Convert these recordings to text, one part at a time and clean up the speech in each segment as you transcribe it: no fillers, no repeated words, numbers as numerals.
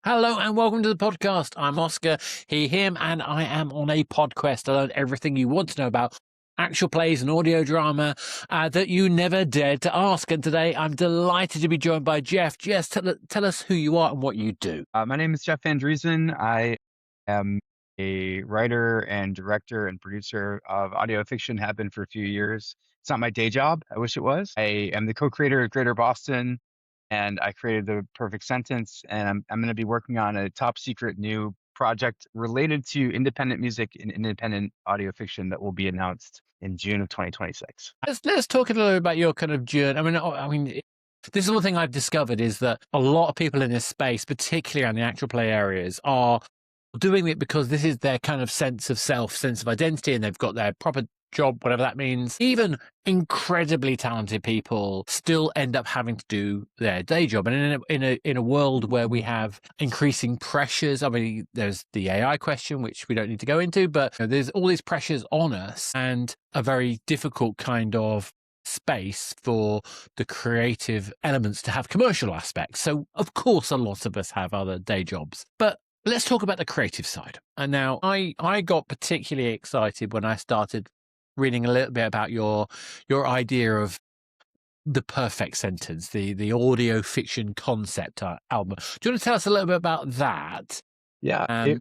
Hello and welcome to the podcast. I'm Oscar, he, him, and I am on a podquest to learn everything you want to know about actual plays and audio drama that you never dared to ask. And today I'm delighted to be joined by Jeff. Jess, tell us who you are and what you do. My name is Jeff Dreason. I am a writer and director and producer of audio fiction, have been for a few years. It's not my day job. I wish it was. I am the co-creator of Greater Boston, and I created The Perfect Sentence. And I'm going to be working on a top secret new project related to independent music and independent audio fiction that will be announced in June of 2026. Let's talk a little bit about your kind of journey. This is one thing I've discovered is that a lot of people in this space, particularly around the actual play areas, are doing it because this is their kind of sense of self, sense of identity, and they've got their proper job, whatever that means. Even incredibly talented people still end up having to do their day job. And in a world where we have increasing pressures, I mean, there's the AI question, which we don't need to go into, but there's all these pressures on us and a very difficult kind of space for the creative elements to have commercial aspects. So of course, a lot of us have other day jobs, but let's talk about the creative side. And now I got particularly excited when I started reading a little bit about your idea of The Perfect Sentence, the audio fiction concept album. Do you want to tell us a little bit about that? Yeah.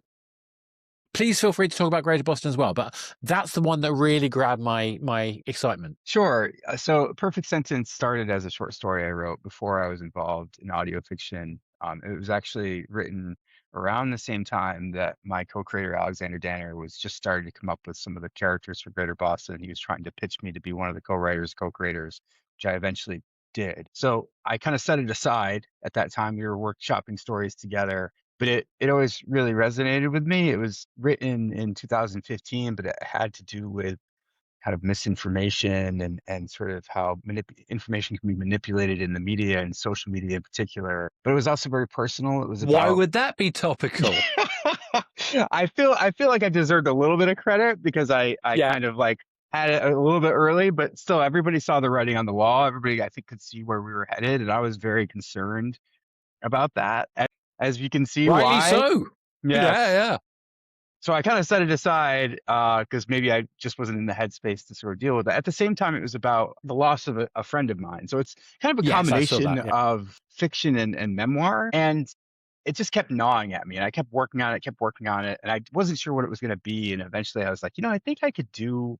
Please feel free to talk about Greater Boston as well, but that's the one that really grabbed my excitement. Sure. So Perfect Sentence started as a short story I wrote before I was involved in audio fiction. It was actually written around the same time that my co-creator Alexander Danner was just starting to come up with some of the characters for Greater Boston. He was trying to pitch me to be one of the co-writers, co-creators, which I eventually did. So I kind of set it aside at that time. We were workshopping stories together, but it always really resonated with me. It was written in 2015, but it had to do with kind of misinformation and sort of how information can be manipulated in the media and social media in particular. But it was also very personal. It was Why about would that be topical? I feel like I deserved a little bit of credit because I Yeah. kind of like had it a little bit early, but still everybody saw the writing on the wall. Everybody I think could see where we were headed, and I was very concerned about that. As you can see Rightly why. so. Yes. Yeah. So I kind of set it aside because maybe I just wasn't in the headspace to sort of deal with it. At the same time, it was about the loss of a friend of mine. So it's kind of a Yes, I saw combination that. Yeah. of fiction and memoir. And it just kept gnawing at me. And I kept working on it, kept working on it. And I wasn't sure what it was going to be. And eventually I was like, I think I could do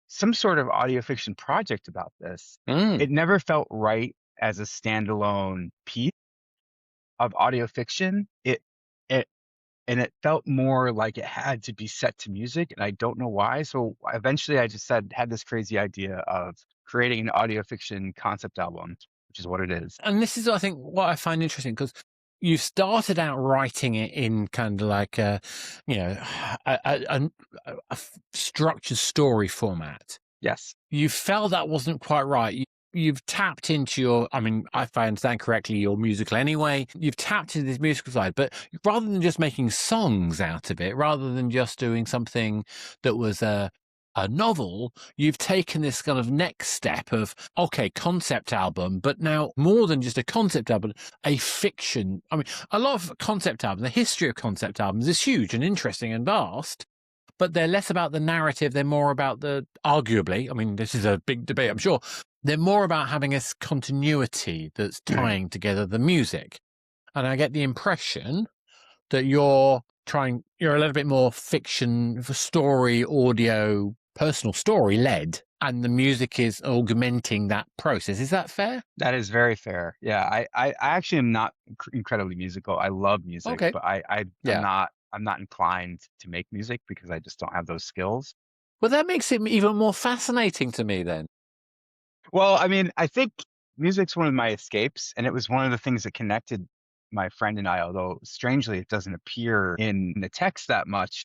some sort of audio fiction project about this. Mm. It never felt right as a standalone piece of audio fiction. It and it felt more like it had to be set to music, and I don't know why. So eventually I just had this crazy idea of creating an audio fiction concept album, which is what it is. And this is, I think, what I find interesting because you started out writing it in kind of like a structured story format. Yes. You felt that wasn't quite right. You've tapped into your, I mean, if I understand correctly, your musical anyway. You've tapped into this musical side, but rather than just making songs out of it, rather than just doing something that was a novel, you've taken this kind of next step of, okay, concept album, but now more than just a concept album, a fiction. I mean, a lot of concept albums, the history of concept albums is huge and interesting and vast, but they're less about the narrative. They're more about arguably, I mean, this is a big debate, I'm sure. They're more about having a continuity that's tying together the music. And I get the impression that you're a little bit more fiction, story, audio, personal story led, and the music is augmenting that process. Is that fair? That is very fair. Yeah, I actually am not incredibly musical. I love music, Okay. but I'm Yeah. not inclined to make music because I just don't have those skills. Well, that makes it even more fascinating to me then. Well, I mean, I think music's one of my escapes, and it was one of the things that connected my friend and I, although strangely it doesn't appear in the text that much.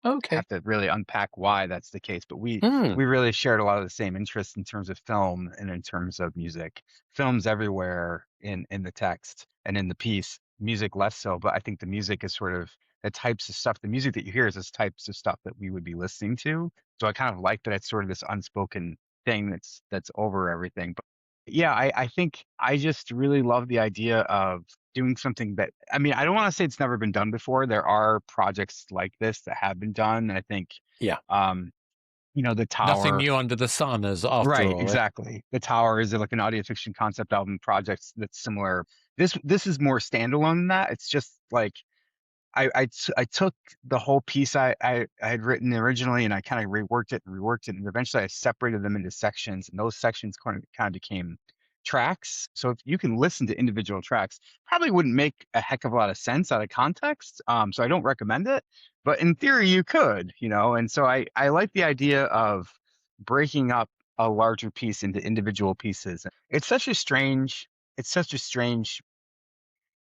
Okay. Have to really unpack why that's the case, but Mm. we really shared a lot of the same interests in terms of film and in terms of music. Film's everywhere in the text and in the piece, music less so, but I think the music is sort of the types of stuff the music that you hear is this types of stuff that we would be listening to. So I kind of like that it's sort of this unspoken thing that's over everything. But yeah, I think I just really love the idea of doing something that, I mean, I don't want to say it's never been done before. There are projects like this that have been done. I think, Yeah. um, the Nothing Tower. new under the sun, as after Right, all. exactly. The Tower is like an audio fiction concept album project that's similar. This is more standalone than that. It's just like I took the whole piece I had written originally, and I kind of reworked it, and eventually I separated them into sections, and those sections kind of became tracks. So if you can listen to individual tracks, probably wouldn't make a heck of a lot of sense out of context. So I don't recommend it, but in theory you could, And so I like the idea of breaking up a larger piece into individual pieces. It's such a strange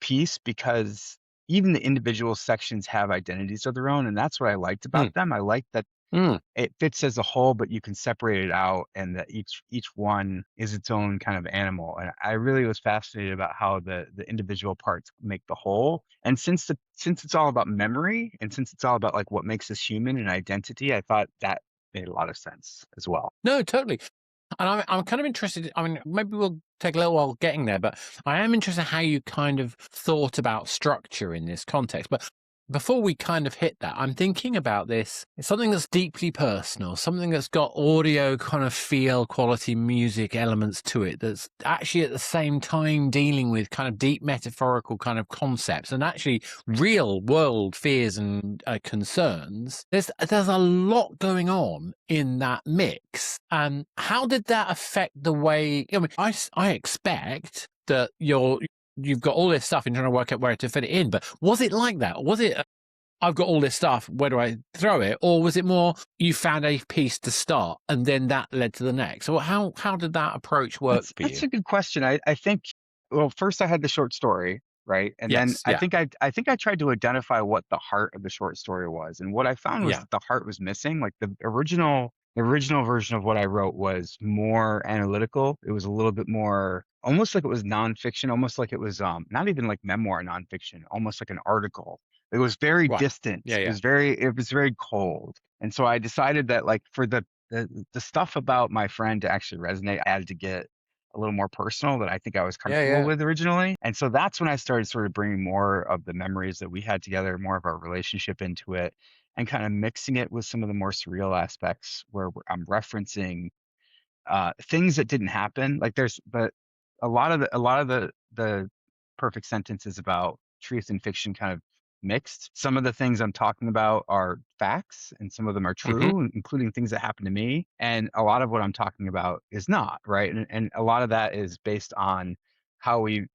piece because even the individual sections have identities of their own, and that's what I liked Mm, about them. I like that mm. it fits as a whole, but you can separate it out, and that each one is its own kind of animal. And I really was fascinated about how the individual parts make the whole. And since it's all about memory, and since it's all about like what makes us human and identity, I thought that made a lot of sense as well. No, totally. And I'm kind of interested. I mean, maybe we'll take a little while getting there, but I am interested how you kind of thought about structure in this context. But before we kind of hit that, I'm thinking about this. It's something that's deeply personal, something that's got audio kind of feel, quality, music elements to it, that's actually at the same time dealing with kind of deep metaphorical kind of concepts and actually real world fears and concerns. There's a lot going on in that mix. And how did that affect the way? I mean, I expect that you've got all this stuff and trying to work out where to fit it in. But was it like that? Was it, I've got all this stuff, where do I throw it? Or was it more, you found a piece to start and then that led to the next? So how did that approach work for That's you? a good question. I think, well, first I had the short story, right? And then Yes. Yeah. I think I tried to identify what the heart of the short story was. And what I found was Yeah. that the heart was missing. Like the original version of what I wrote was more analytical. It was a little bit more almost like it was nonfiction, almost like it was not even like memoir nonfiction, almost like an article. It was very Right. distant. Yeah. Yeah. It was very cold. And so I decided that like for the stuff about my friend to actually resonate, I had to get a little more personal that I think I was Yeah. comfortable Yeah. with originally. And so that's when I started sort of bringing more of the memories that we had together, more of our relationship into it, and kind of mixing it with some of the more surreal aspects where I'm referencing things that didn't happen. Like but a lot of the perfect sentences about truth and fiction kind of mixed. Some of the things I'm talking about are facts, and some of them are Hmm. true, including things that happened to me. And a lot of what I'm talking about is not, right? And a lot of that is based on how we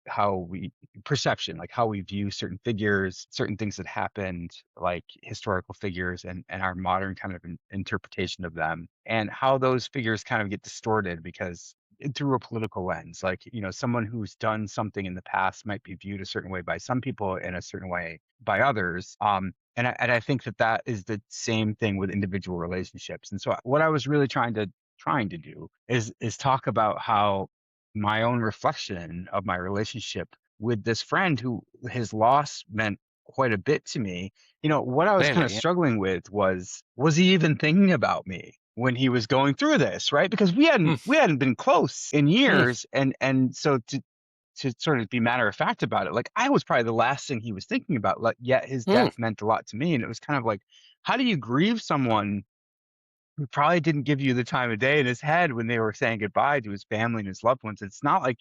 perception, like how we view certain figures, certain things that happened, like historical figures, and our modern kind of interpretation of them, and how those figures kind of get distorted because through a political lens. Like, someone who's done something in the past might be viewed a certain way by some people and a certain way by others. And I think that is the same thing with individual relationships. And so what I was really trying to do is talk about how my own reflection of my relationship with this friend who his loss meant quite a bit to me. What I was kind of Clearly. Yeah. struggling with was he even thinking about me when he was going through this, right? Because we hadn't Mm, we hadn't been close in mm, years, and so to sort of be matter of fact about it, like I was probably the last thing he was thinking about. Like, yet his mm. death meant a lot to me, and it was kind of like, how do you grieve someone who probably didn't give you the time of day in his head when they were saying goodbye to his family and his loved ones? It's not like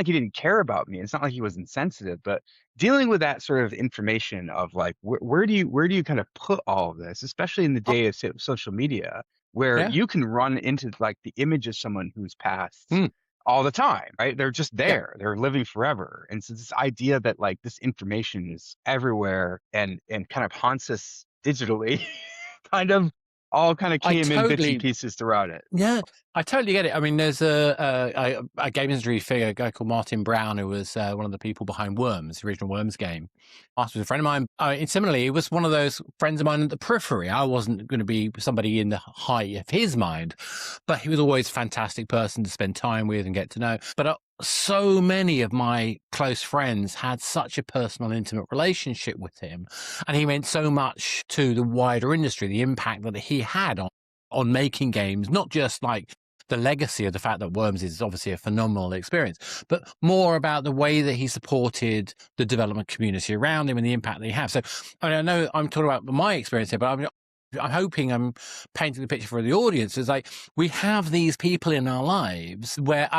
he didn't care about me. It's not like he was insensitive, but dealing with that sort of information of like where do you kind of put all of this, especially in the Oh, day of social media, where yeah. you can run into like the image of someone who's passed Mm, all the time, right? They're just yeah. there. They're living forever. And so this idea that like this information is everywhere and kind of haunts us digitally kind of all kind of I came in bits and totally. pieces throughout it. Yeah, I totally get it. I mean, there's a game industry figure, a guy called Martin Brown, who was one of the people behind Worms, the original Worms game. Martin was a friend of mine. And similarly, he was one of those friends of mine at the periphery. I wasn't going to be somebody in the height of his mind, but he was always a fantastic person to spend time with and get to know. But so many of my close friends had such a personal, intimate relationship with him, and he meant so much to the wider industry, the impact that he had on making games, not just like the legacy of the fact that Worms is obviously a phenomenal experience, but more about the way that he supported the development community around him and the impact that he had. So I know I'm talking about my experience here, but I'm hoping I'm painting the picture for the audience. Is like we have these people in our lives where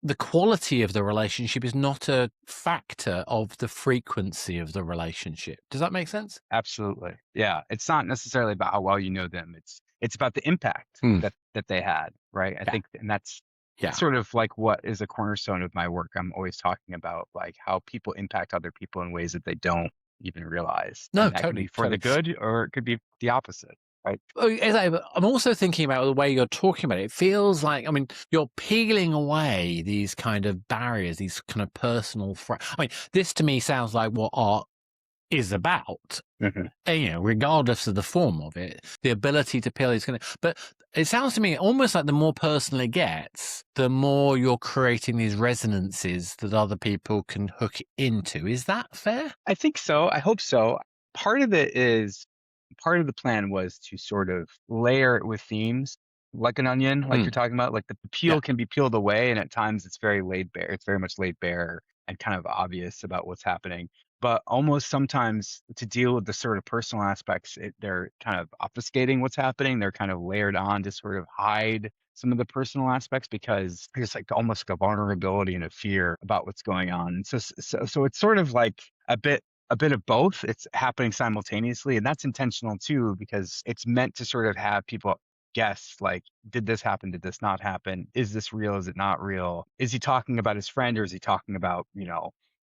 the quality of the relationship is not a factor of the frequency of the relationship. Does that make sense? Absolutely. Yeah. It's not necessarily about how well you know them. It's about the impact Mm. that they had, right? I Yeah. think, and that's Yeah. sort of like what is a cornerstone of my work. I'm always talking about like how people impact other people in ways that they don't even realize. No, And that can be totally, for the totally. good or it could be the opposite, right? Exactly. I'm also thinking about the way you're talking about it. It feels like, I mean, you're peeling away these kind of barriers, these kind of personal. I mean, this to me sounds like what art is about. Mhm. And, you know, regardless of the form of it, the ability to peel is going to. But it sounds to me almost like the more personal it gets, the more you're creating these resonances that other people can hook into. Is that fair? I think so. I hope so. Part of it is part of the plan was to sort of layer it with themes like an onion, like Mm. you're talking about. Like the Yeah. peel can be peeled away, and at times it's very laid bare. It's very much laid bare and kind of obvious about what's happening. But almost sometimes to deal with the sort of personal aspects, they're kind of obfuscating what's happening. They're kind of layered on to sort of hide some of the personal aspects because there's like almost like a vulnerability and a fear about what's going on. And so it's sort of like a bit of both. It's happening simultaneously, and that's intentional too because it's meant to sort of have people guess like, did this happen? Did this not happen? Is this real? Is it not real? Is he talking about his friend or is he talking about,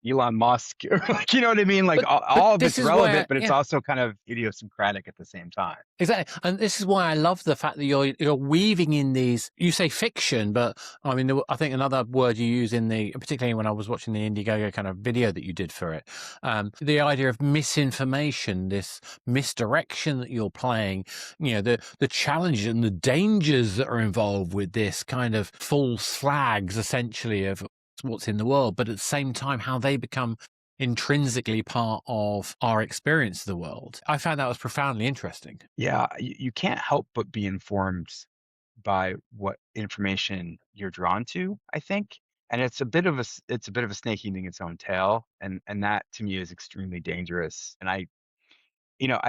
Elon Musk? Or like, you know what I mean? Like But all of this it's is where, relevant, but it's yeah. also kind of idiosyncratic at the same time. Exactly, and this is why I love the fact that you're weaving in these. You say fiction, but I mean, I think another word you use particularly when I was watching the Indiegogo kind of video that you did for it, the idea of misinformation, this misdirection that you're playing, the challenges and the dangers that are involved with this kind of false flags, essentially, of what's in the world, but at the same time, how they become intrinsically part of our experience of the world. I found that was profoundly interesting. Yeah, you can't help but be informed by what information you're drawn to, I think. And it's a bit of a snake eating its own tail, and that to me is extremely dangerous. And I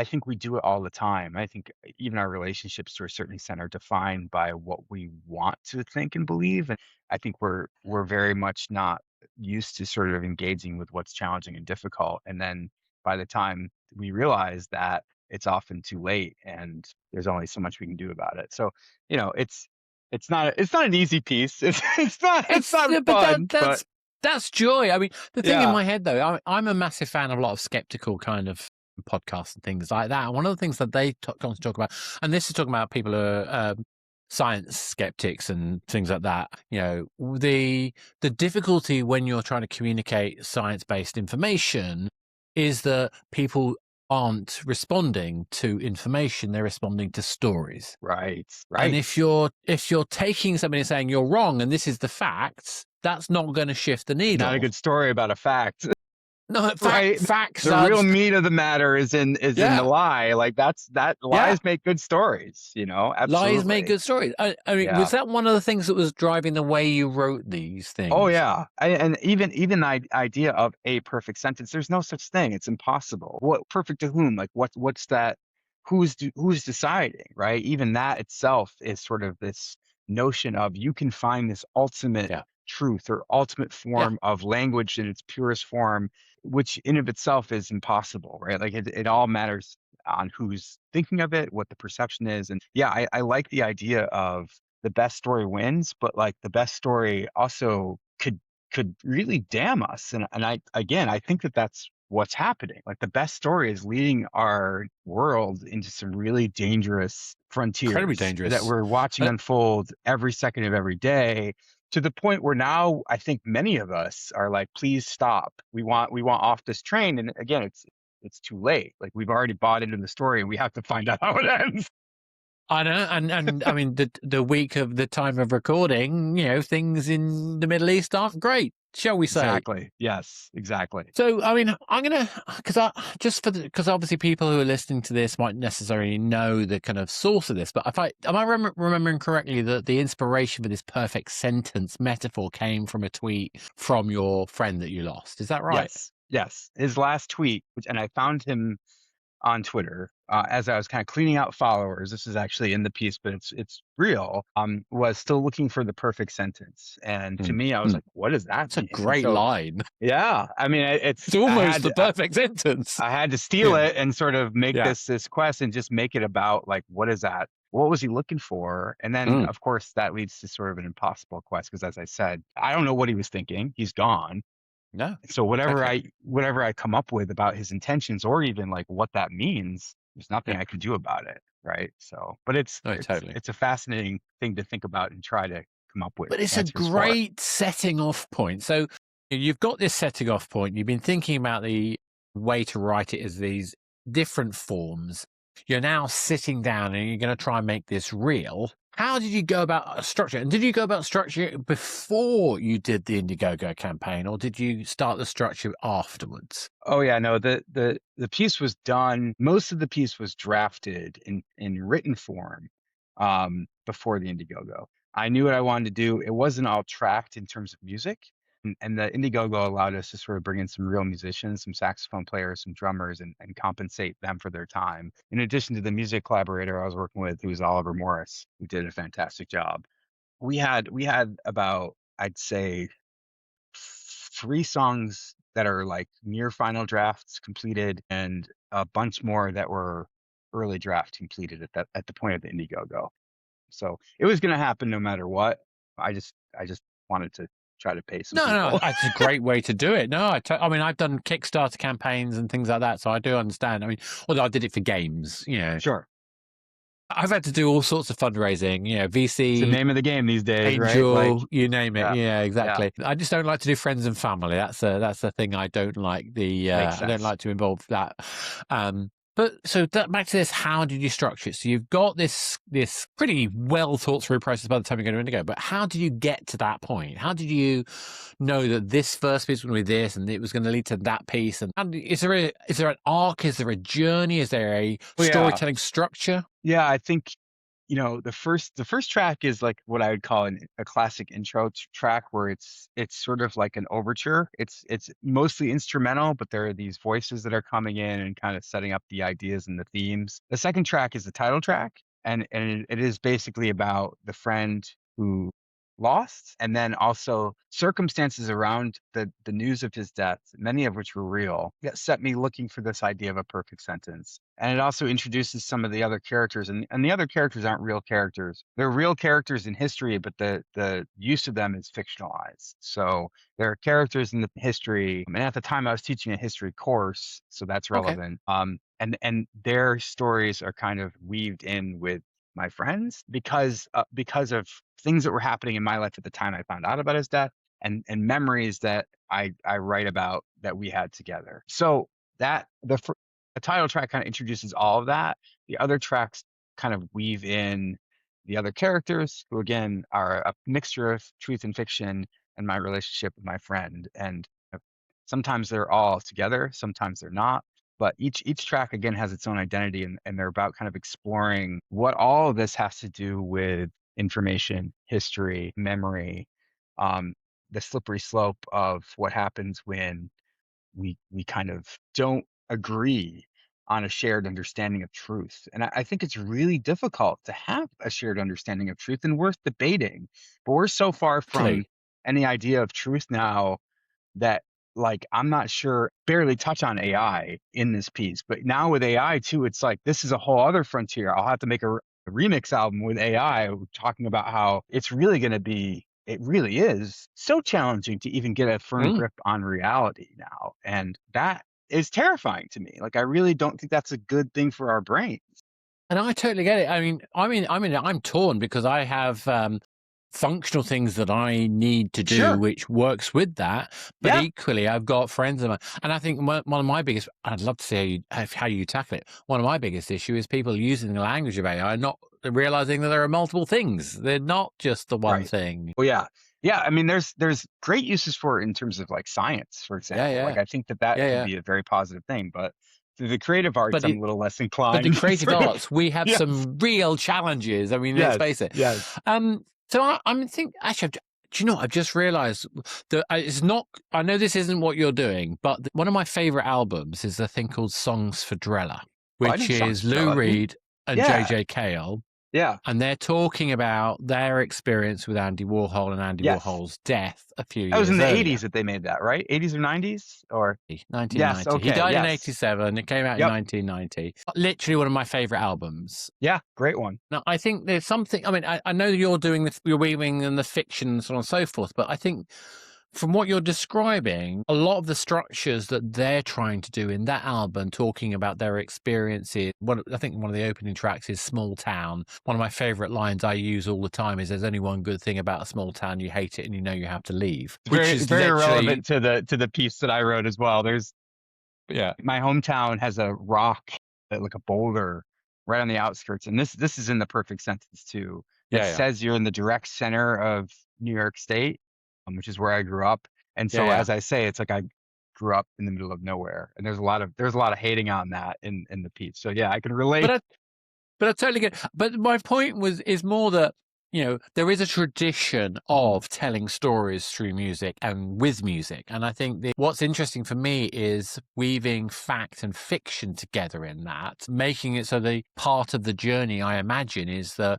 think we do it all the time. I think even our relationships to a certain extent are defined by what we want to think and believe. And I think we're very much not used to sort of engaging with what's challenging and difficult. And then by the time we realize that, it's often too late and there's only so much we can do about it. So, it's not an easy piece. It's not But fun, but that's joy. I mean, the thing in yeah, my head though, I'm a massive fan of a lot of skeptical kind of podcasts and things like that. One of the things that they constantly talk about, and this is talking about people who are science skeptics and things like that. The difficulty when you're trying to communicate science-based information is that people aren't responding to information; they're responding to stories. right, And right. if you're taking somebody and saying you're wrong and this is the facts, that's not going to shift the Not a needle. good story about a fact. No, Right? facts The are real meat of the matter is in the yeah, lie. Like that yeah. lies make good stories, Lies make absolutely. good stories. I mean, Yeah. was that one of the things that was driving the way you wrote these Oh things? yeah. And even the idea of a perfect sentence, there's no such thing. It's impossible. What perfect to whom? Like what's that? Who's deciding, right? Even that itself is sort of this notion of you can find this ultimate Yeah, truth or ultimate yeah. form of language in its purest form, which in of itself is impossible, right? Like it all matters on who's thinking of it, what the perception is. And yeah, I like the idea of the best story wins, but like the best story also could really damn us. And I think that that's what's happening. Like the best story is leading our world into some really dangerous Incredibly frontiers that dangerous. we're watching Uh, unfold every second of every day, to the point where now I think many of us are like, please stop. We want off this train. And again, it's too late. Like we've already bought into the story and we have to find out how it ends. I know, and I mean the week of the time of recording, things in the Middle East aren't great, shall we say? Exactly. Yes, exactly. So, I mean, I'm gonna because obviously people who are listening to this might necessarily know the kind of source of this, but if am I remembering correctly that the inspiration for this perfect sentence metaphor came from a tweet from your friend that you lost? Is that right? Yes, yes. His last tweet, and I found him on Twitter, as I was kind of cleaning out followers. This is actually in the piece, but it's real. Was still looking for the perfect sentence, and to Mm, me, I was mm. like, "What does that It's a mean?" And great so, line. yeah, I mean, It's almost the perfect sentence. I had to steal Yeah, it and sort of make yeah. this quest and just make it about like, what is that? What was he looking for? And then, Mm. of course, that leads to sort of an impossible quest because, as I said, I don't know what he was thinking. He's gone. No, So whatever totally. I come up with about his intentions or even like what that means, there's nothing Yeah, I can do about it, right? So, but it's no, it's totally. it's a fascinating thing to think about and try to come up with But it's a answers for. great setting off point. So you've got this setting off point. You've been thinking about the way to write it as these different forms. You're now sitting down and you're going to try and make this real. How did you go about structure? And did you go about structure it before you did the Indiegogo campaign, or did you start the structure afterwards? Oh yeah, no, the piece was done. Most of the piece was drafted in written form before the Indiegogo. I knew what I wanted to do. It wasn't all tracked in terms of music. And the Indiegogo allowed us to sort of bring in some real musicians, some saxophone players, some drummers, and compensate them for their time. In addition to the music collaborator I was working with, who was Oliver Morris, who did a fantastic job. We had about, I'd say, 3 songs that are, like, near final drafts completed and a bunch more that were early draft completed at the point of the Indiegogo. So, it was gonna happen no matter what. I just wanted to try to pay some No, no, people. it's a great way to do it. No, I mean, I've done Kickstarter campaigns and things like that, so I do understand. I mean, although I did it for games, Sure. I've had to do all sorts of fundraising, It's the VC, name of the game these days, right? Like, angel, you name it. yeah, Yeah, yeah, exactly. I just don't like to do friends and family. That's a thing I don't like. makes I don't sense. like to involve that. But so back to this, how did you structure it? So you've got this pretty well thought through process by the time you're going to Indigo. But how did you get to that point? How did you know that this first piece was going to be this, and it was going to lead to that piece? And is there an arc? Is there a journey? Is there a Well, yeah. storytelling structure? Yeah, I think, the first track is like what I would call a classic intro track where it's sort of like an overture. It's mostly instrumental, but there are these voices that are coming in and kind of setting up the ideas and the themes. The second track is the title track, and it is basically about the friend who lost, and then also circumstances around the news of his death, many of which were real, that set me looking for this idea of a perfect sentence. And it also introduces some of the other characters, and the other characters aren't real characters. They're real characters in history, but the use of them is fictionalized. So there are characters in the history, and at the time I was teaching a history course, so that's Okay. relevant. And their stories are kind of weaved in with my friends because of things that were happening in my life at the time I found out about his death, and memories that I write about that we had together. So that the title track kind of introduces all of that. The other tracks kind of weave in the other characters, who again are a mixture of truth and fiction, and my relationship with my friend. And sometimes they're all together, sometimes they're not. But each track again has its own identity, and they're about kind of exploring what all of this has to do with information, history, memory, um, the slippery slope of what happens when we kind of don't agree on a shared understanding of truth. And I think it's really difficult to have a shared understanding of truth and worth debating. But we're so far from Exactly. any idea of truth now that, like, I'm not sure, barely touch on AI in this piece. But now with AI too, it's like this is a whole other frontier. I'll have to make a remix album with AI talking about how it really is so challenging to even get a firm Mm. grip on reality now. And that is terrifying to me. Like, I really don't think that's a good thing for our brain. And I totally get it. I mean, I'm torn because I have functional things that I need to do, Sure. which works with that. But Yeah. equally, I've got friends of mine, and I think one of my biggest. I'd love to see how you tackle it. One of my biggest issue is people using the language of AI, not realizing that there are multiple things. They're not just the one Right. thing. Well, yeah. Yeah, I mean, there's great uses for it in terms of like science, for Yeah, example. yeah, Like I think that yeah, can yeah. be a very positive thing, but through the creative arts, But I'm it, a little less but the inclined to creative sort of. arts, we have Yes, some real challenges. I mean, let's yes, face it. yes. So I'm thinking, actually, do you know what? I've just realized that it's not, I know this isn't what you're doing, but one of my favorite albums is a thing called Songs for Drella, Oh, I know which Songs is for Lou Drella. Reed and Yeah, JJ Cale. yeah. And they're talking about their experience with Andy Warhol and Andy Yes. Warhol's death a few That was in years the earlier. 80s that they made that, right? 80s or 90s? Or yes, 1990. He okay, died in yes. 87. It came out in Yep. 1990. Literally one of my favorite albums. Yeah, great one. Now, I think there's something, I mean, I know you're doing this, you're weaving and the fiction and so on and so forth, but I think from what you're describing, a lot of the structures that they're trying to do in that album, talking about their experiences. I think one of the opening tracks is Small Town. One of my favorite lines I use all the time is there's only one good thing about a small town, you hate it and you know you have to leave. Which Very, is very literally, relevant to the piece that I wrote as well. yeah, My hometown has a rock, like a boulder right on the outskirts. And this is in the perfect sentence too, that yeah, yeah, says you're in the direct center of New York State, which is where I grew up. And yeah, so yeah. as I say, it's like I grew up in the middle of nowhere. And there's a lot of hating on that in the piece. So yeah, I can But relate. But I totally get. But my point is more that there is a tradition of telling stories through music and with music, and I think what's interesting for me is weaving fact and fiction together in that, making it so the part of the journey I imagine is the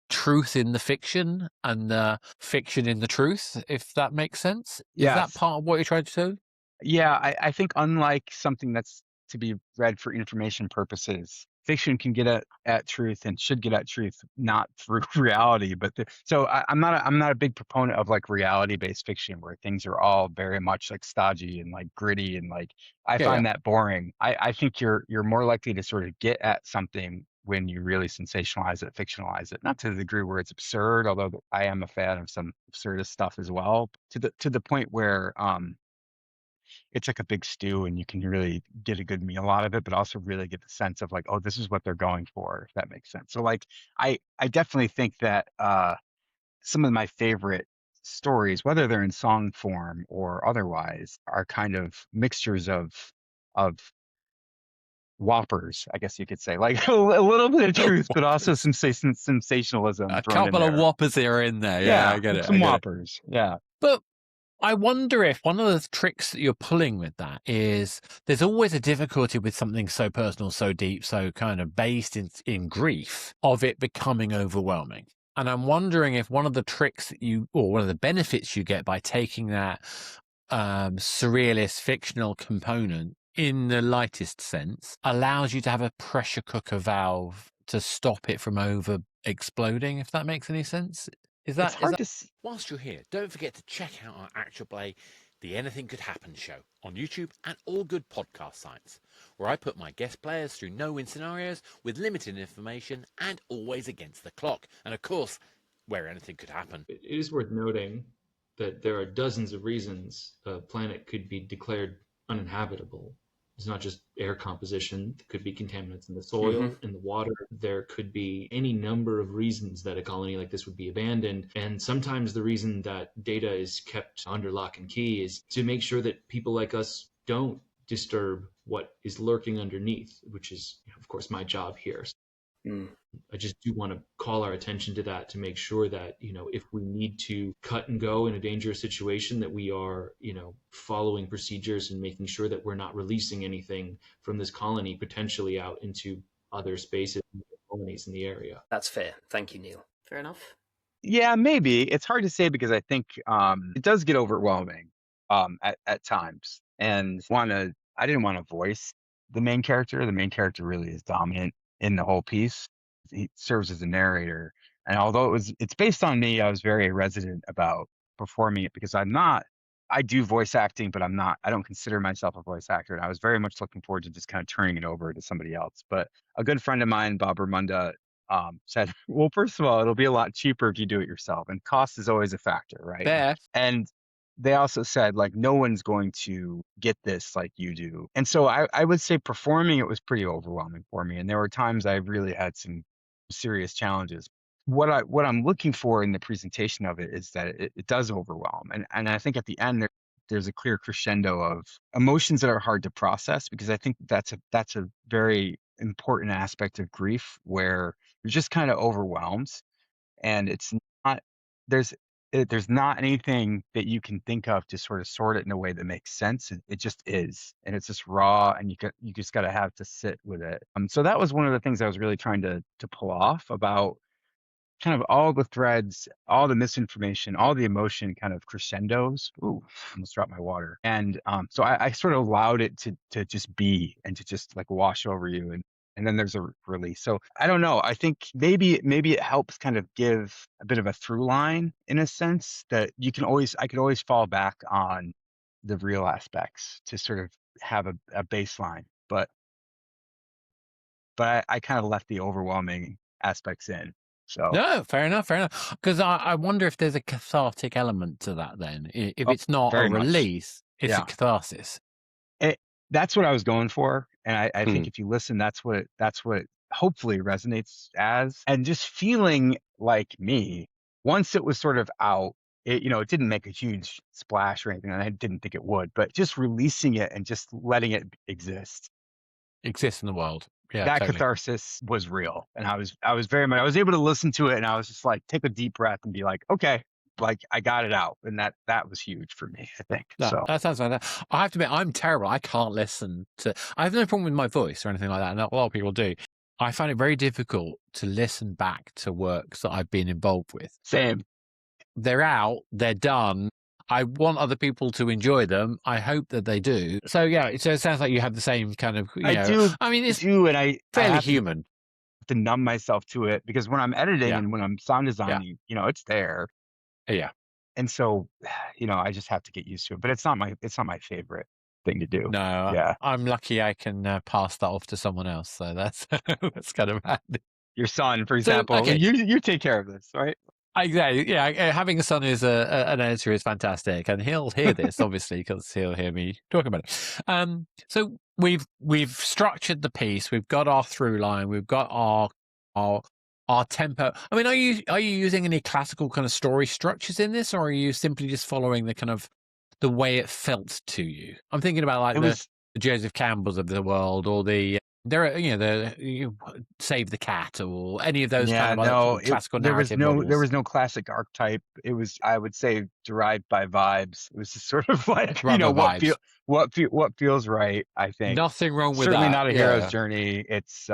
truth in the fiction and the fiction in the truth, if that makes sense. Is that Yes. part of what you're trying to do? Yeah, I think unlike something that's to be read for information purposes, fiction can get at truth and should get at truth, not through reality. But I'm not a big proponent of like reality-based fiction where things are all very much like stodgy and like gritty and like I Yeah, yeah. find that boring. I think you're more likely to sort of get at something when you really sensationalize it, fictionalize it, not to the degree where it's absurd, although I am a fan of some absurdist stuff as well, to the point where it's like a big stew and you can really get a good meal out of it, but also really get the sense of like, oh, this is what they're going for, if that makes sense. So like I definitely think that some of my favorite stories, whether they're in song form or otherwise, are kind of mixtures of whoppers, I guess you could say. Like a little bit of truth, but also some sensationalism A thrown in couple of there. whoppers here in there. Yeah, Yeah, I get it. I some get it. whoppers. Yeah. But I wonder if one of the tricks that you're pulling with that is there's always a difficulty with something so personal, so deep, so kind of based in grief of it becoming overwhelming. And I'm wondering if one of the tricks or one of the benefits you get by taking that surrealist fictional component in the lightest sense allows you to have a pressure cooker valve to stop it from over exploding, if that makes any sense. Is It's that hard to Whilst you're here, don't forget to check out our actual play, The Anything Could Happen Show, on YouTube and all good podcast sites, where I put my guest players through no-win scenarios with limited information and always against the clock. And of course, where anything could happen. It is worth noting that there are dozens of reasons a planet could be declared uninhabitable. It's not just air composition. There could be contaminants in the soil, in the water. There could be any number of reasons that a colony like this would be abandoned. And sometimes the reason that data is kept under lock and key is to make sure that people like us don't disturb what is lurking underneath, which is, of course, my job here. I just do want to call our attention to that to make sure that, if we need to cut and go in a dangerous situation, that we are, following procedures and making sure that we're not releasing anything from this colony potentially out into other spaces and colonies in the area. That's fair. Thank you, Neil. Fair enough. Yeah, maybe. It's hard to say because I think it does get overwhelming at times. And I didn't want to voice the main character. The main character really is dominant in the whole piece. He serves as a narrator. And although it's based on me, I was very resident about performing it because I do voice acting, but I don't consider myself a voice actor. And I was very much looking forward to just kind of turning it over to somebody else. But a good friend of mine, Bob Ramunda, said, well, first of all, it'll be a lot cheaper if you do it yourself. And cost is always a factor, right? Fair. And they also said, like, no one's going to get this like you do. And so I would say performing it was pretty overwhelming for me. And there were times I really had some serious challenges. What I'm looking for in the presentation of it is that it does overwhelm, and I think at the end there's a clear crescendo of emotions that are hard to process, because I think that's a very important aspect of grief, where you're just kind of overwhelmed, and it's not there's there's not anything that you can think of to sort of sort it in a way that makes sense. It just is, and it's just raw, and you just got to have to sit with it. So that was one of the things I was really trying to pull off about kind of all the threads, all the misinformation, all the emotion kind of crescendos. Ooh, almost dropped my water. And so I sort of allowed it to just be, and to just like wash over you, and then there's a release. So I don't know. I think maybe it helps kind of give a bit of a through line, in a sense that I could always fall back on the real aspects to sort of have a baseline. But I kind of left the overwhelming aspects in. So No, fair enough, fair enough. Because I wonder if there's a cathartic element to that then. If it's not a very much. release, it's a Yeah. catharsis. That's what I was going for. And I think if you listen, that's what hopefully resonates as. And just feeling like me, once it was sort of out, it didn't make a huge splash or anything, and I didn't think it would, but just releasing it and just letting it exist. Exists in the world. Yeah, That totally. catharsis was real. And I was very much, I was able to listen to it, and I was just like, take a deep breath and be like, okay, like I got it out. And that was huge for me, I think. No, So that sounds like that. I have to admit, I'm terrible. I can't listen to. I have no problem with my voice or anything like that, and a lot of people do. I find it very difficult to listen back to works that I've been involved with. same. They're out, they're done. I want other people to enjoy them. I hope that they do. So yeah, so it sounds like you have the same kind of. I do. I mean, it's And I fairly have human. to numb myself to it, because when I'm editing Yeah. and when I'm sound designing, it's there. Yeah. And so, I just have to get used to it. But it's not my favorite thing to do. No, Yeah. I'm lucky I can pass that off to someone else. So that's that's kind of handy. Your son, for So, example, okay. you take care of this, right? Exactly. Yeah, having a son who's an editor is fantastic, and he'll hear this obviously because he'll hear me talking about it. So we've structured the piece. We've got our through line. We've got our tempo. I mean, are you using any classical kind of story structures in this, or are you simply just following the kind of the way it felt to you? I'm thinking about like the Joseph Campbells of the world, or the Save the Cat, or any of those kind of classical narrative models. There was no classic archetype. It was, I would say, derived by vibes. It was just sort of like what feels right. I think nothing wrong with certainly that. Not a hero's journey. It's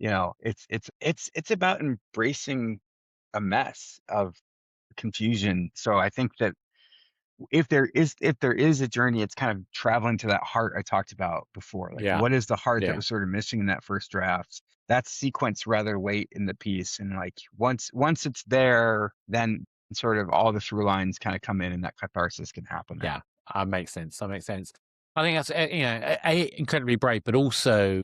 it's about embracing a mess of confusion. So I think that if there is a journey, it's kind of traveling to that heart I talked about before. Like, what is the heart that was sort of missing in that first draft? That's sequenced rather late in the piece, and like once it's there, then sort of all the through lines kind of come in, and that catharsis can happen. Yeah, that makes sense. I think that's incredibly brave, but also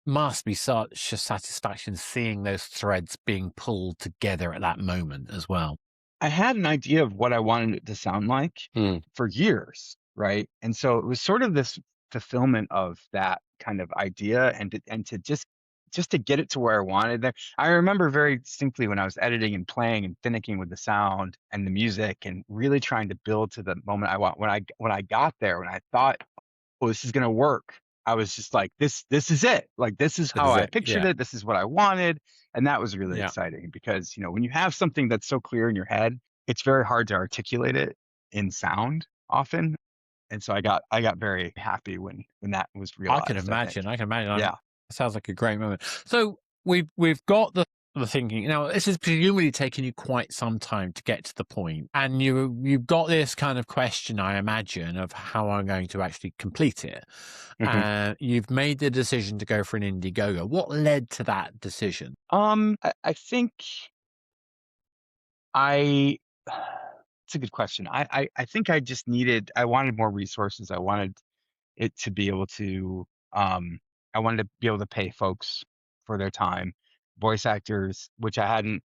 must be such a satisfaction seeing those threads being pulled together at that moment as well. I had an idea of what I wanted it to sound like for years, right? And so it was sort of this fulfillment of that kind of idea, and to just to get it to where I wanted it. I remember very distinctly when I was editing and playing and finicking with the sound and the music, and really trying to build to the moment I want. When I got there, when I thought, oh, this is going to work, I was just like, this is it. Like, this is how I pictured it. This is what I wanted. And that was really exciting, because, when you have something that's so clear in your head, it's very hard to articulate it in sound often. And so I got very happy when that was realized. I can imagine. Yeah. It sounds like a great moment. So we've got the thinking. Now, this has presumably taken you quite some time to get to the point, and you've got this kind of question, I imagine, of how I'm going to actually complete it. You've made the decision to go for an Indiegogo. What led to that decision? I think it's a good question. I think I wanted more resources. I wanted it to be able to I wanted to be able to pay folks for their time, voice actors, which I hadn't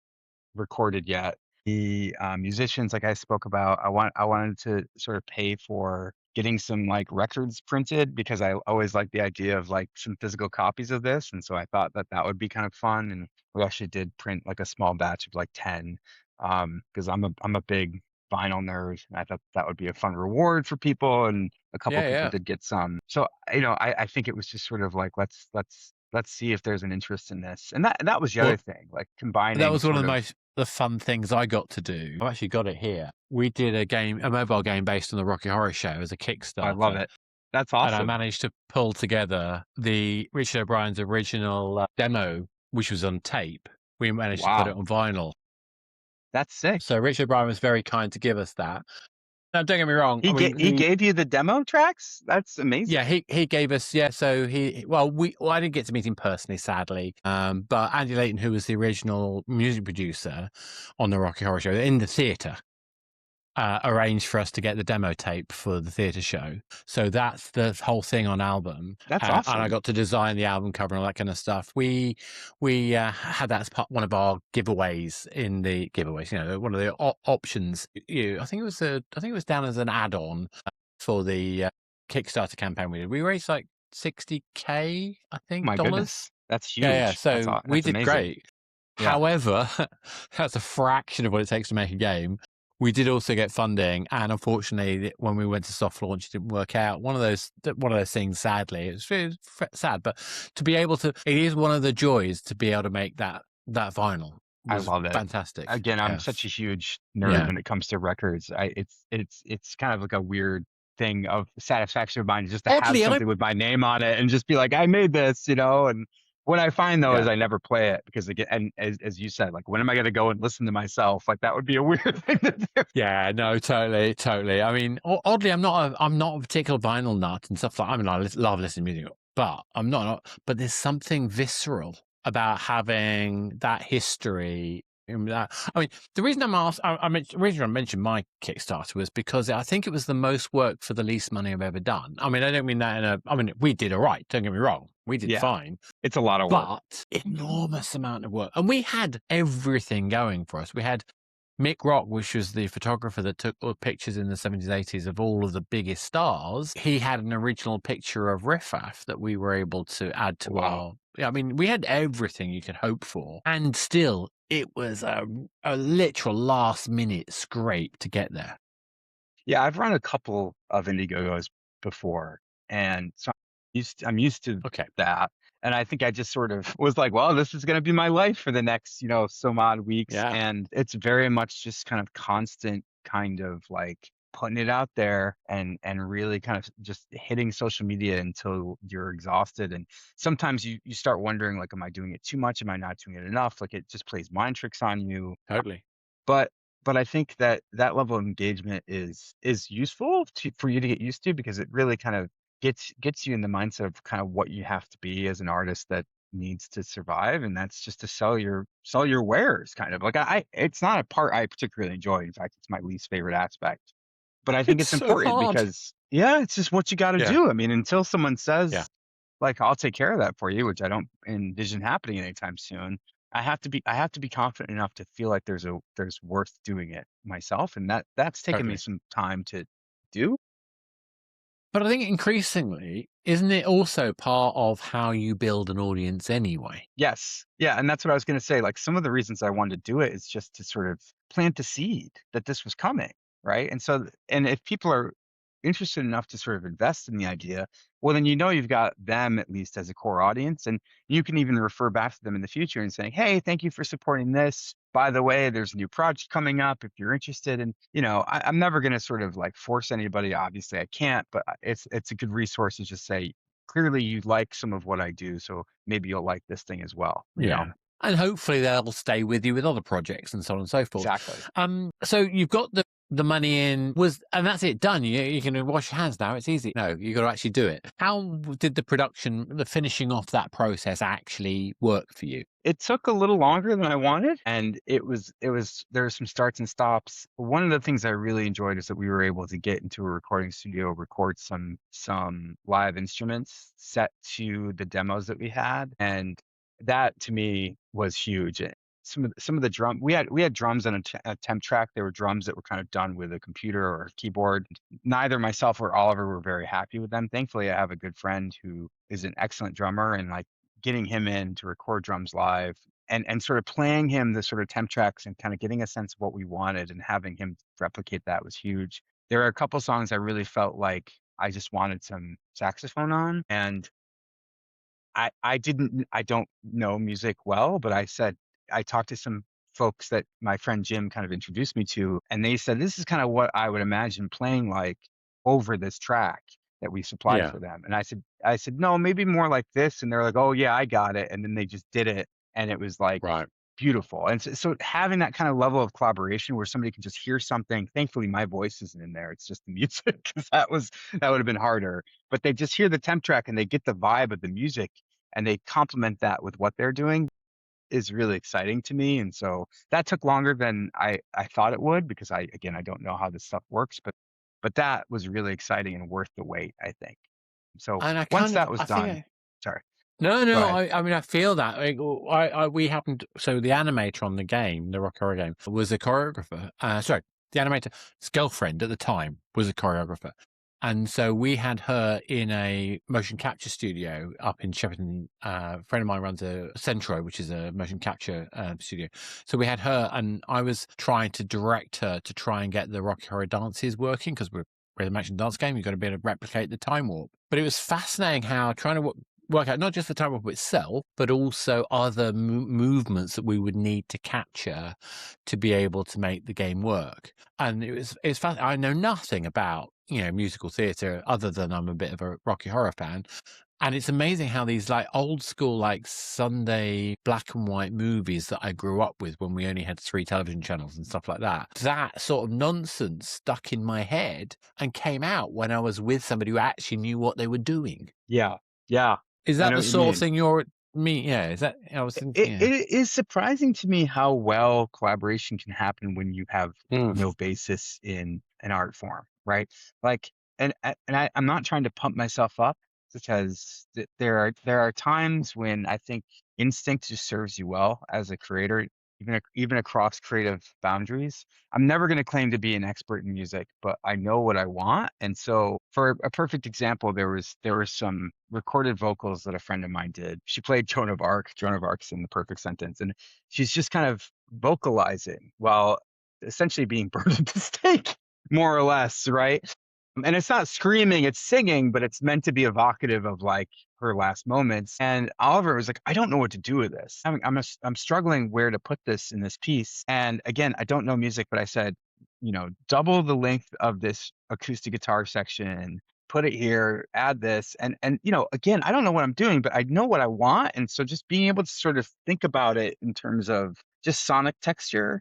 recorded yet. The musicians, like I spoke about, I wanted to sort of pay for getting some like records printed because I always like the idea of like some physical copies of this, and so I thought that that would be kind of fun. And we actually did print like a small batch of like 10, because I'm a big vinyl nerd, and I thought that would be a fun reward for people, and a couple Yeah, people yeah. did get some. So I think it was just sort of like let's see if there's an interest in this, and that was the other Well, thing, like that combining was one of sort the of. most the fun things I got to do. I've actually got it here. We did a mobile game based on the Rocky Horror Show as a I love Kickstarter. it. That's And I awesome. managed to pull together the Richard O'Brien's original demo, which was on tape. We managed to put it Wow, on vinyl. that's sick. So Richard O'Brien was very kind to give us that. Now, don't get me wrong. He I mean, he gave you the demo tracks? That's amazing. yeah, he gave us, yeah. So I didn't get to meet him personally, sadly. But Andy Layton, who was the original music producer on the Rocky Horror Show in the theatre, arranged for us to get the demo tape for the theatre show. So that's the whole thing on album. That's And I awesome. got to design the album cover and all that kind of stuff. We had that as one of our giveaways in the giveaways. One of the options. I think it was down as an add-on for the Kickstarter campaign we did. We raised like $60K, I think, My dollars. goodness. That's Yeah. huge. So we That's did amazing. great. Yeah. However, that's a fraction of what it takes to make a game. We did also get funding, and unfortunately, when we went to soft launch, it didn't work out. One of those things. Sadly, it's very sad, but to be able to, it is one of the joys to be able to make that vinyl. I Was love it. fantastic. Again, I'm Yeah. such a huge nerd Yeah. when it comes to records. It's kind of like a weird thing of satisfaction of mine just to have Oddly, something with my name on it and just be like, I made this, and what I find though is Yeah. I never play it because again, and as you said, like when am I gonna go and listen to myself? Like that would be a weird thing to do. Yeah, no, totally. I mean, oddly, I'm not a particular vinyl nut and stuff like. I mean, I love listening to music, but I'm not. But there's something visceral about having that history. I mean, the reason I'm asked, the reason I mentioned my Kickstarter was because I think it was the most work for the least money I've ever done. I mean, I don't mean that I mean, we did all right. Don't get me wrong, we did Yeah. fine. It's a lot of work. But enormous amount of work. And we had everything going for us. We had Mick Rock, which was the photographer that took all pictures in the 70s, 80s of all of the biggest stars. He had an original picture of Riffraff that we were able to add to our. I mean, we had everything you could hope for. And still, it was a literal last minute scrape to get there. Yeah, I've run a couple of Indiegogos before, and so I'm used to that. And I think I just sort of was like, well, this is going to be my life for the next, some odd weeks. Yeah. And it's very much just kind of constant kind of like putting it out there and really kind of just hitting social media until you're exhausted. And sometimes you start wondering, like, am I doing it too much? Am I not doing it enough? Like it just plays mind tricks on you. Totally. But I think that level of engagement is useful for you to get used to because it really kind of gets you in the mindset of kind of what you have to be as an artist that needs to survive, and that's just to sell your wares, kind of. Like it's not a part I particularly enjoy. In fact, it's my least favorite aspect. But I think it's so important hard. because it's just what you got to do. I mean, until someone says like, I'll take care of that for you, which I don't envision happening anytime soon. I have to be confident enough to feel like there's worth doing it myself, and that's taken me some time to do. But I think increasingly, isn't it also part of how you build an audience anyway? Yes. Yeah, and that's what I was going to say. Like some of the reasons I wanted to do it is just to sort of plant the seed that this was coming, right? And if people are interested enough to sort of invest in the idea, well, then you've got them at least as a core audience, and you can even refer back to them in the future and saying, hey, thank you for supporting this. By the way, there's a new project coming up if you're interested. And I'm never going to sort of like force anybody. Obviously, I can't, but it's a good resource to just say, clearly you like some of what I do, so maybe you'll like this thing as well. Yeah. And hopefully they'll stay with you with other projects and so on and so forth. Exactly. So you've got the money in, and that's it, done. You can wash your hands now. It's easy. No, you got to actually do it. How did the finishing off that process actually work for you? It took a little longer than I wanted, and there were some starts and stops. One of the things I really enjoyed is that we were able to get into a recording studio, record some live instruments set to the demos that we had, and that to me was huge. some of the drum. We had drums on a temp track. There were drums that were kind of done with a computer or a keyboard. Neither myself or Oliver were very happy with them. Thankfully, I have a good friend who is an excellent drummer, and like getting him in to record drums live and sort of playing him the sort of temp tracks and kind of getting a sense of what we wanted and having him replicate that was huge. There are a couple songs I really felt like I just wanted some saxophone on, and I don't know music well, but I talked to some folks that my friend Jim kind of introduced me to, and they said this is kind of what I would imagine playing like over this track that we supplied Yeah. for them. And I said no, maybe more like this, and they're like, oh yeah, I got it, and then they just did it, and it was like Right. beautiful. And so having that kind of level of collaboration where somebody can just hear something. Thankfully, my voice isn't in there; it's just the music, because that would have been harder. But they just hear the temp track and they get the vibe of the music and they complement that with what they're doing is really exciting to me. And so that took longer than I thought it would, because I don't know how this stuff works, but that was really exciting and worth the wait, I think. So And once that was I think done, sorry, no, go no. ahead. I mean, I feel that. We happened. So the animator on the game, the Rock Horror game, was a choreographer. Sorry, the animator's girlfriend at the time was a choreographer, and so we had her in a motion capture studio up in Shepperton. A friend of mine runs a Centro, which is a motion capture studio. So we had her, and I was trying to direct her to try and get the Rocky Horror dances working, because we're a motion dance game. You've got to be able to replicate the time warp. But it was fascinating how trying to work out not just the time warp itself, but also other movements that we would need to capture to be able to make the game work. And it's fun. I know nothing about musical theatre other than I'm a bit of a Rocky Horror fan. And it's amazing how these like old school, like Sunday black and white movies that I grew up with when we only had 3 television channels and stuff like that sort of nonsense stuck in my head and came out when I was with somebody who actually knew what they were doing. Yeah, Is I that know the what you sort of mean. thing yeah, is that, I was thinking, yeah. It is surprising to me how well collaboration can happen when you have no basis in an art form, right? Like, I'm not trying to pump myself up, because there are times when I think instinct just serves you well as a creator, even across creative boundaries. I'm never going to claim to be an expert in music, but I know what I want. And so, for a perfect example, there was some recorded vocals that a friend of mine did. She played Joan of Arc. Joan of Arc's in the perfect sentence, and she's just kind of vocalizing while essentially being burned at the stake, more or less, right? And it's not screaming, it's singing, but it's meant to be evocative of like her last moments. And Oliver was like, I don't know what to do with this. I'm struggling where to put this in this piece. And again, I don't know music, but I said, double the length of this acoustic guitar section, put it here, add this. And again, I don't know what I'm doing, but I know what I want. And so just being able to sort of think about it in terms of just sonic texture,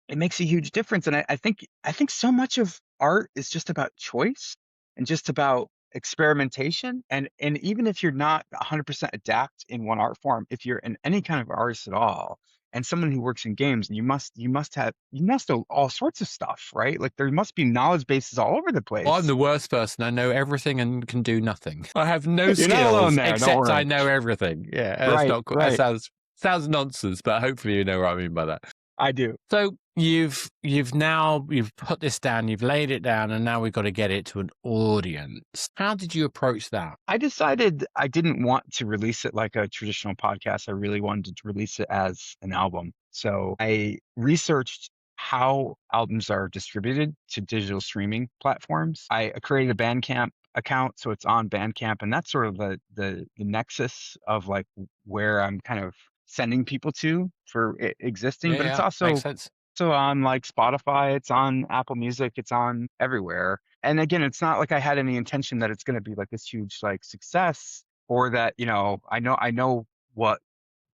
it makes a huge difference. And I think so much of art is just about choice and just about experimentation. And even if you're not 100% adapt in one art form, if you're in any kind of artist at all, and someone who works in games, you must know all sorts of stuff, right? Like there must be knowledge bases all over the Well, I'm place. the worst person. I know everything and can do nothing. I have no You're not alone skills there, don't except I worry. know everything. Yeah, that's Right, not that right. sounds nonsense, but hopefully you know what I mean by that. I do. So you've put this down, you've laid it down, and now we've got to get it to an audience. How did you approach that? I decided I didn't want to release it like a traditional podcast. I really wanted to release it as an album. So I researched how albums are distributed to digital streaming platforms. I created a Bandcamp account, so it's on Bandcamp, and that's sort of the nexus of like where I'm kind of sending people to for it existing. But it's Yeah, makes also sense. on like Spotify, it's on Apple Music, it's on everywhere. And again, it's not like I had any intention that it's going to be like this huge like success, or that, I know what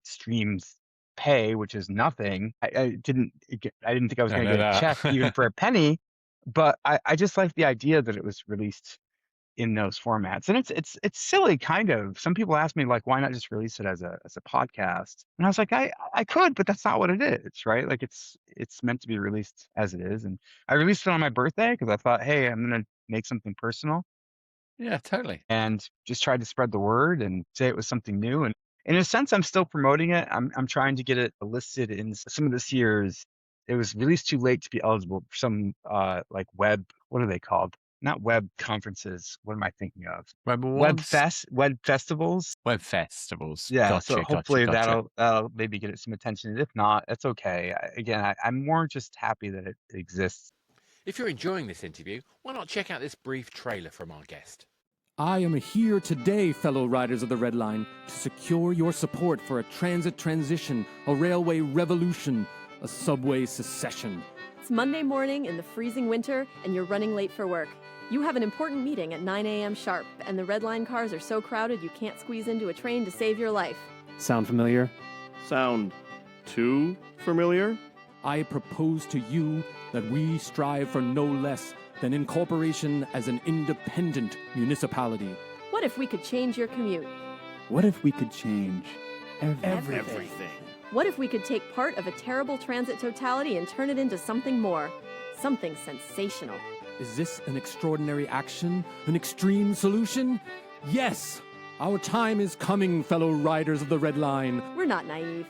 streams pay, which is nothing. I didn't think I was I going to know get a check even that. for a penny, but I just like the idea that it was released in those formats. And it's silly, kind of. Some people ask me like, why not just release it as a podcast? And I was like, I could, but that's not what it is, right? Like it's meant to be released as it is. And I released it on my birthday because I thought, hey, I'm gonna make something personal, Yeah, totally. and just tried to spread the word and say it was something new. And In a sense, I'm still promoting it. I'm trying to get it listed in some of this year's. It was released too late to be eligible for some like web. What are they called? Not web conferences. What am I thinking of? Web Awards? Web festivals. Web festivals. Yeah. So Gotcha. hopefully that'll maybe get it some attention. If not, it's okay. I'm more just happy that it exists. If you're enjoying this interview, why not check out this brief trailer from our guest? I am here today, fellow riders of the Red Line, to secure your support for a transit transition, a railway revolution, a subway secession. It's Monday morning in the freezing winter, and you're running late for work. You have an important meeting at 9 a.m. sharp, and the Red Line cars are so crowded you can't squeeze into a train to save your life. Sound familiar? Sound too familiar? I propose to you that we strive for no less than incorporation as an independent municipality. What if we could change your commute? What if we could change Everything. What if we could take part of a terrible transit totality and turn it into something more? Something sensational. Is this an extraordinary action? An extreme solution? Yes! Our time is coming, fellow riders of the Red Line. We're not naive,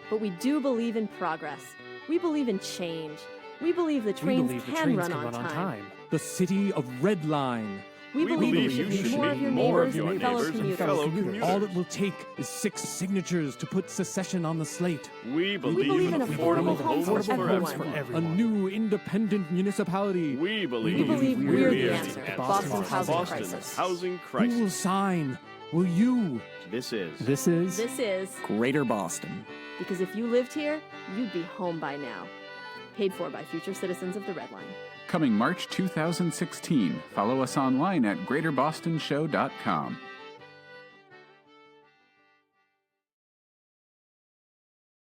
but we do believe in progress. We believe in change. We believe the trains can run on time. The city of Red Line. We believe you should meet more of your neighbors and fellow commuters. All it will take is 6 signatures to put secession on the slate. We believe in affordable homes for everyone. A new independent municipality. We believe we're the answer to Boston's housing crisis. Who will sign? Will you? This is This is Greater Boston. because if you lived here, you'd be home by now. Paid for by future citizens of the Red Line. Coming March 2016. Follow us online at greaterbostonshow.com.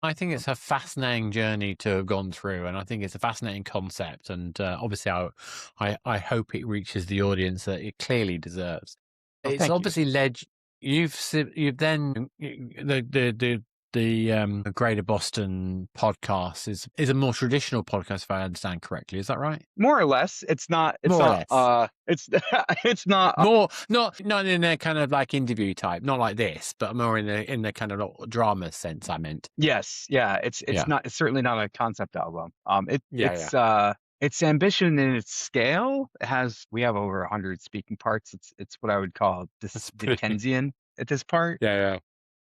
I think it's a fascinating journey to have gone through, and I think it's a fascinating concept. And obviously, I hope it reaches the audience that it clearly deserves. Oh, It's thank you. obviously led. You've then the Greater Boston podcast is a more traditional podcast, if I understand correctly. Is that right? More or less. It's not. It's More or not. less. It's not. More not in a kind of like interview type, not like this, but more in the kind of drama sense. I meant. Yes. Yeah. It's Yeah. not. It's certainly not a concept album. Yeah, Its ambition and its scale we have over 100 speaking parts. It's what I would call That's pretty- Dickensian at this part. Yeah.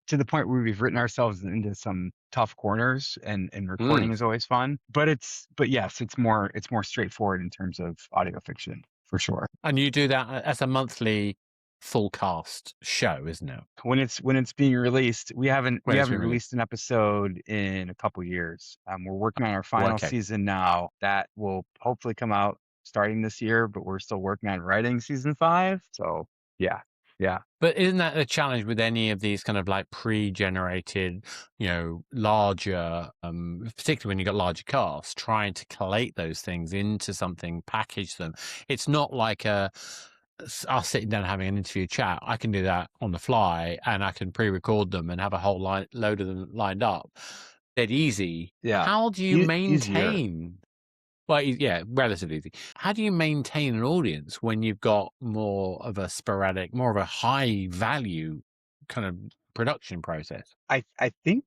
To the point where we've written ourselves into some tough corners, and recording is always fun. But yes, it's more straightforward in terms of audio fiction for sure. And you do that as a monthly full cast show, isn't it? When it's being released, we haven't When it's being released an episode in a couple years. We're working on our final okay. season now. That will hopefully come out starting this year, but we're still working on writing season 5. So yeah. But isn't that a challenge with any of these kind of like pre-generated, larger, particularly when you've got larger casts, trying to collate those things into something, package them? It's not like us sitting down and having an interview chat. I can do that on the fly, and I can pre-record them and have a whole load of them lined up. Dead easy. Yeah. How do you Easier. maintain? Well, yeah, relatively easy. How do you maintain an audience when you've got more of a sporadic, more of a high value kind of production process? I think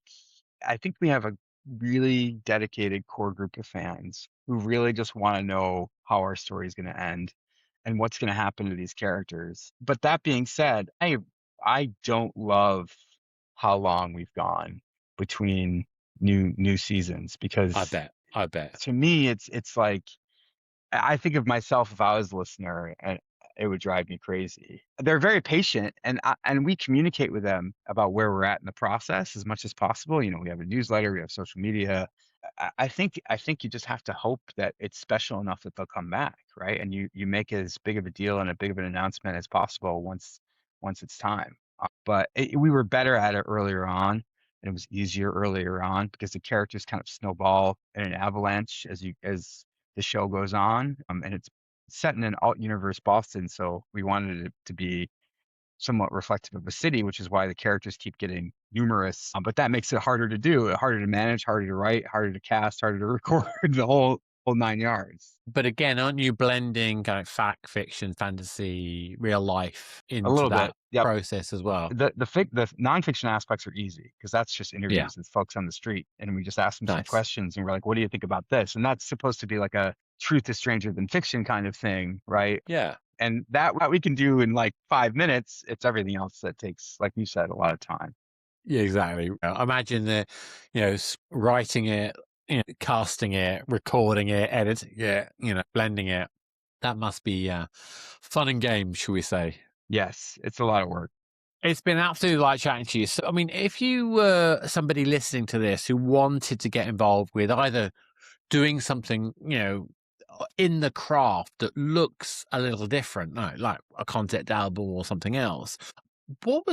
we have a really dedicated core group of fans who really just want to know how our story is going to end and what's going to happen to these characters. But that being said, I don't love how long we've gone between new seasons, because I bet. to me it's like, I think of myself if I was a listener, and it would drive me crazy. They're very patient, and we communicate with them about where we're at in the process as much as possible. We have a newsletter, we have social media. I think you just have to hope that it's special enough that they'll come back, right? And you make as big of a deal and a big of an announcement as possible once it's time. But we were better at it earlier on, and it was easier earlier on because the characters kind of snowball in an avalanche as the show goes on. And it's set in an alt universe Boston, so we wanted it to be somewhat reflective of the city, which is why the characters keep getting numerous. But that makes it harder to do, harder to manage, harder to write, harder to cast, harder to record. The whole whole 9 yards. But again, aren't you blending kind of fact, fiction, fantasy, real life A into little that bit. Yep. process as well? The nonfiction aspects are easy because that's just Yeah. interviews with folks on the street, and we just ask them some Nice. questions, and we're like, "What do you think about this?" And that's supposed to be like a truth is stranger than fiction kind of thing, right? Yeah. And that what we can do in like 5 minutes. It's everything else that takes, like you said, a lot of time. Yeah, exactly. Imagine writing it, casting it, recording it, editing it, blending it. That must be fun and games, shall we say? Yes, it's a lot of work. It's been absolutely like chatting to you. So, I mean, if you were somebody listening to this who wanted to get involved with either doing something, in the craft that looks a little different, like a concept album or something else, what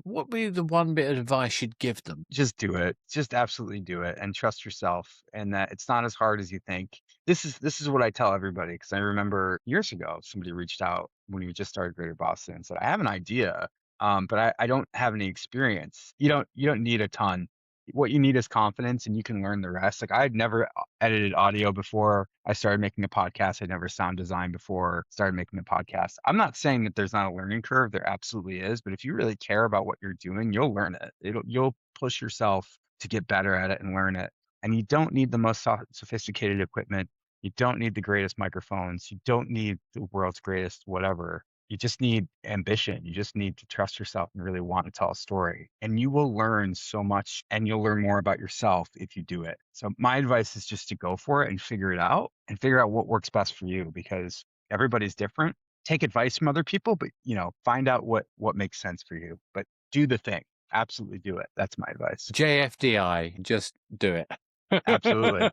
would be the one bit of advice you'd give them? Just do it. Just absolutely do it and trust yourself and that it's not as hard as you think. This is what I tell everybody because I remember years ago somebody reached out when we just started Greater Boston and said, I have an idea, but I don't have any experience. You don't need a ton. What you need is confidence and you can learn the rest. Like I had never edited audio before I started making a podcast. I'd never sound designed before I started making a podcast. I'm not saying that there's not a learning curve. There absolutely is. But if you really care about what you're doing, you'll learn it. You'll push yourself to get better at it and learn it. And you don't need the most sophisticated equipment. You don't need the greatest microphones. You don't need the world's greatest whatever. You just need ambition. You just need to trust yourself and really want to tell a story. And you will learn so much and you'll learn more about yourself if you do it. So my advice is just to go for it and figure it out and figure out what works best for you because everybody's different. Take advice from other people, but find out what makes sense for you. But do the thing. Absolutely do it. That's my advice. JFDI, just do it. Absolutely.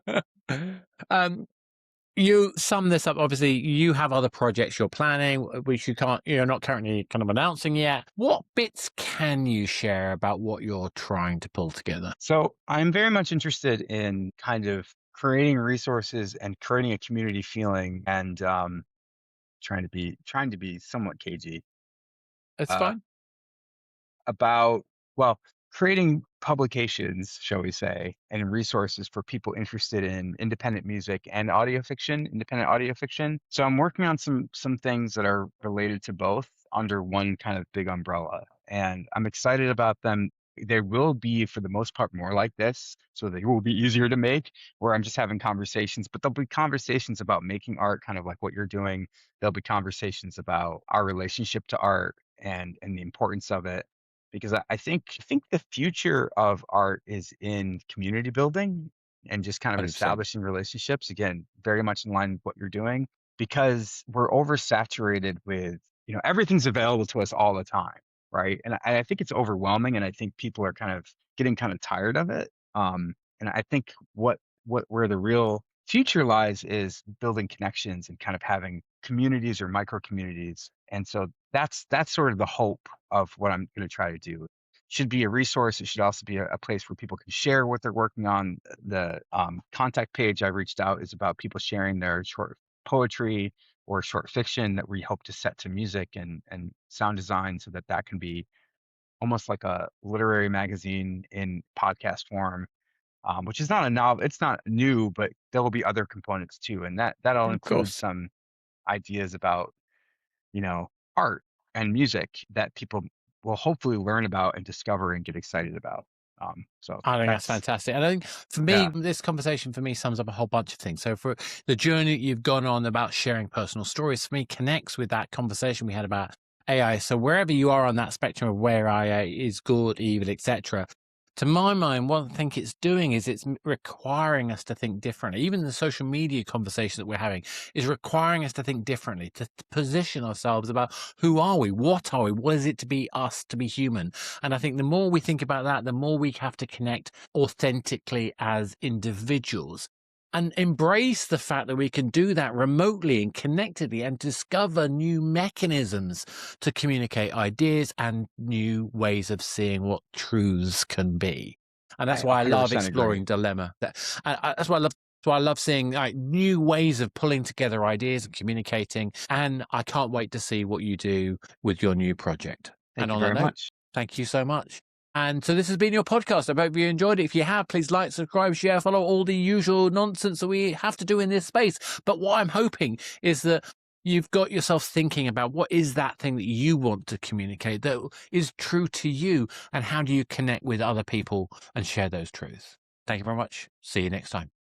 You sum this up. Obviously, you have other projects you're planning, which you're not currently kind of announcing yet. What bits can you share about what you're trying to pull together? So I'm very much interested in kind of creating resources and creating a community feeling and trying to be somewhat cagey. It's fine. About creating publications, shall we say, and resources for people interested in independent music and independent audio fiction. So I'm working on some things that are related to both under one kind of big umbrella. And I'm excited about them. They will be, for the most part, more like this. So they will be easier to make, where I'm just having conversations, but there'll be conversations about making art, kind of like what you're doing. There'll be conversations about our relationship to art and the importance of it. Because I think the future of art is in community building and just kind of 100%. establishing relationships. Again, very much in line with what you're doing because we're oversaturated with, everything's available to us all the time, right? And I think it's overwhelming, and I think people are kind of getting kind of tired of it. And I think where the real future lies is building connections and kind of having communities or micro communities. And so that's sort of the hope of what I'm going to try to do. It should be a resource. It should also be a place where people can share what they're working on. The contact page I reached out is about people sharing their short poetry or short fiction that we hope to set to music and sound design so that can be almost like a literary magazine in podcast form. Which is not a novel. It's not new, but there will be other components too, and that'll include some ideas about, art and music that people will hopefully learn about and discover and get excited about. So I think that's fantastic. And I think for me, this conversation for me sums up a whole bunch of things. So for the journey that you've gone on about sharing personal stories, for me connects with that conversation we had about AI. So wherever you are on that spectrum of where AI is good, evil, etc., to my mind, what I think it's doing is it's requiring us to think differently. Even the social media conversation that we're having is requiring us to think differently, to position ourselves about who are we, what are we, what is it to be us, to be human. And I think the more we think about that, the more we have to connect authentically as individuals and embrace the fact that we can do that remotely and connectedly and discover new mechanisms to communicate ideas and new ways of seeing what truths can be. And that's why I love exploring dilemma. That's why I love seeing new ways of pulling together ideas and communicating. And I can't wait to see what you do with your new project. Thank you very much. Thank you so much. And so this has been your podcast. I hope you enjoyed it. If you have, please like, subscribe, share, follow, all the usual nonsense that we have to do in this space. But what I'm hoping is that you've got yourself thinking about what is that thing that you want to communicate that is true to you, and how do you connect with other people and share those truths. Thank you very much. See you next time.